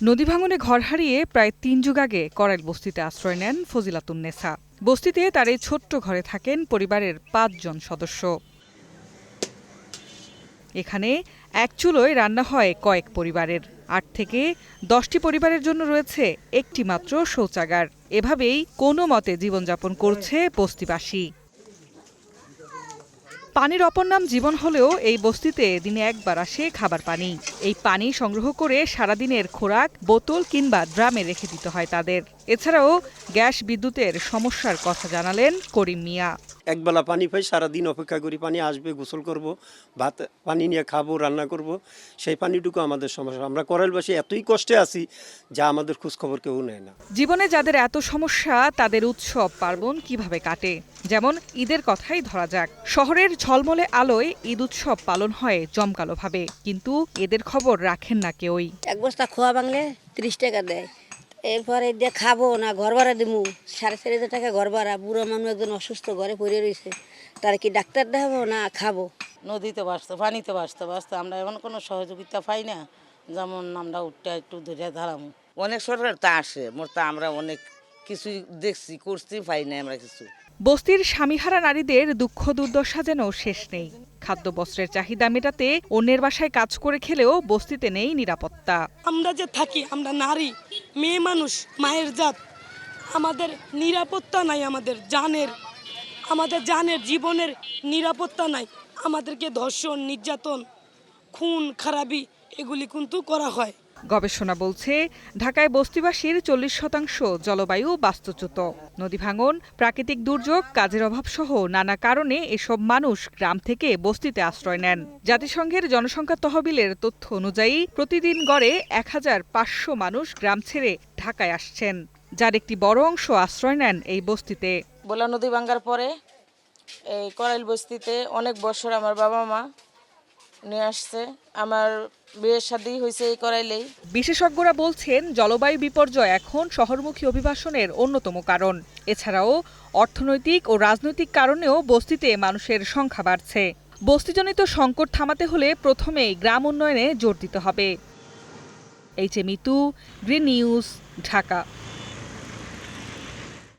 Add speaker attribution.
Speaker 1: নদী ভাঙনে ঘর হারিয়ে প্রায় ৩ যুগ আগে করাইল বস্তিতে আশ্রয় নেন ফজিলাতুন্নেসা। বস্তিতে তার এই ছোট্ট ঘরে থাকেন পরিবারের ৫ জন সদস্য। এখানে এক চুলোয় রান্না হয় কয়েক পরিবারের। ৮ থেকে ১০টি পরিবারের জন্য রয়েছে একটি মাত্র শৌচাগার। এভাবেই কোনো মতে জীবনযাপন করছে বস্তিবাসী। পানির অপর নাম জীবন হলেও এই বস্তিতে দিনে একবার আসে খাবার পানি। এই পানি সংগ্রহ করে সারাদিনের খোরাক বোতল কিংবা ড্রামে রেখে দিতে হয় তাদের। এছাড়াও গ্যাস বিদ্যুতের সমস্যার কথা জানালেন করিম মিয়া।
Speaker 2: একবেলা পানি পাই, সারাদিন অপেক্ষা করি পানি আসবে, গোসল করব, ভাত পানি নিয়ে খাবো, রান্না করব। সেই পানিটুকু আমাদের সমস্যা। আমরা করাইলবাসী এতই কষ্টে আছি যা আমাদের খোঁজখবর কেউ নেয় না।
Speaker 1: জীবনে যাদের এত সমস্যা তাদের উৎসব পার্বণ কিভাবে কাটে, যেমন ঈদের কথাই ধরা যাক। শহরের ঝলমলে আলোয় ঈদ উৎসব পালন হয় জমকালোভাবে, কিন্তু এদের খবর রাখেন না কেউই।
Speaker 3: এক বস্তা খোয়া বাংলে ৩০ টাকা দেয়, এরপরে দিয়ে খাবো না ঘর ভাড়া দিমু ৪,৫০০ টাকা ঘর ভাড়া। বুড়ো মানুষ একজন অসুস্থ ঘরে পড়ে রয়েছে, তার কি ডাক্তার দেখাবো না খাবো?
Speaker 4: নদীতে বাঁচতে পানিতে বাঁচতে আমরা এখন কোনো সহযোগিতা পাই না, যেমন আমরা উঠতে একটু ধরে ধারামু।
Speaker 5: অনেক সরকার তা আসে, মোর তা আমরা অনেক কিছু দেখছি, করছি, পাই না আমরা কিছু।
Speaker 1: বস্তির স্বামীহারা নারীদের দুঃখ দুর্দশা যেন শেষ নেই। খাদ্য বস্ত্রের চাহিদা মেটাতে অন্যের বাসায় কাজ করে খেলেও বস্তিতে নেই নিরাপত্তা।
Speaker 6: আমরা যে থাকি, আমরা নারী, মেয়ে মানুষ, মায়ের জাত, আমাদের নিরাপত্তা নাই। আমাদের জানের জীবনের নিরাপত্তা নাই। আমাদেরকে ধর্ষণ, নির্যাতন, খুন খারাপি এগুলি কিন্তু করা হয়।
Speaker 1: গবেষণা বলছে ঢাকায় বস্তিবাসীর 40% জলবায়ু বাস্তুচ্যুত। নদী ভাঙন, প্রাকৃতিক দুর্যোগ, কাজের অভাব সহ নানা কারণে এসব মানুষ গ্রাম থেকে বস্তিতে আশ্রয় নেন। জাতিসংঘের জনসংখ্যা তহবিলের তথ্য অনুযায়ী প্রতিদিন গড়ে ১৫০০ মানুষ গ্রাম ছেড়ে ঢাকায় আসছেন, যার একটি বড় অংশ আশ্রয় নেন এই বস্তিতে।
Speaker 4: বোলা নদী ভাঙ্গার পরে এই করাইল বস্তিতে অনেক বছর আমার বাবা মা নিয়ে আসছে। আমার বিয়ের শাদী হয়েছে এই করাইলেই।
Speaker 1: বিশেষজ্ঞরা বলছেন জলবায়ু বিপর্যয় এখন শহরমুখী অভিবাসনের অন্যতম কারণ। এছাড়াও অর্থনৈতিক ও রাজনৈতিক কারণেও বস্তিতে মানুষের সংখ্যা বাড়ছে। বস্তিজনিত সংকট থামাতে হলে প্রথমেই গ্রাম উন্নয়নে জোর দিতে হবে। Mitu, green news, Dhaka.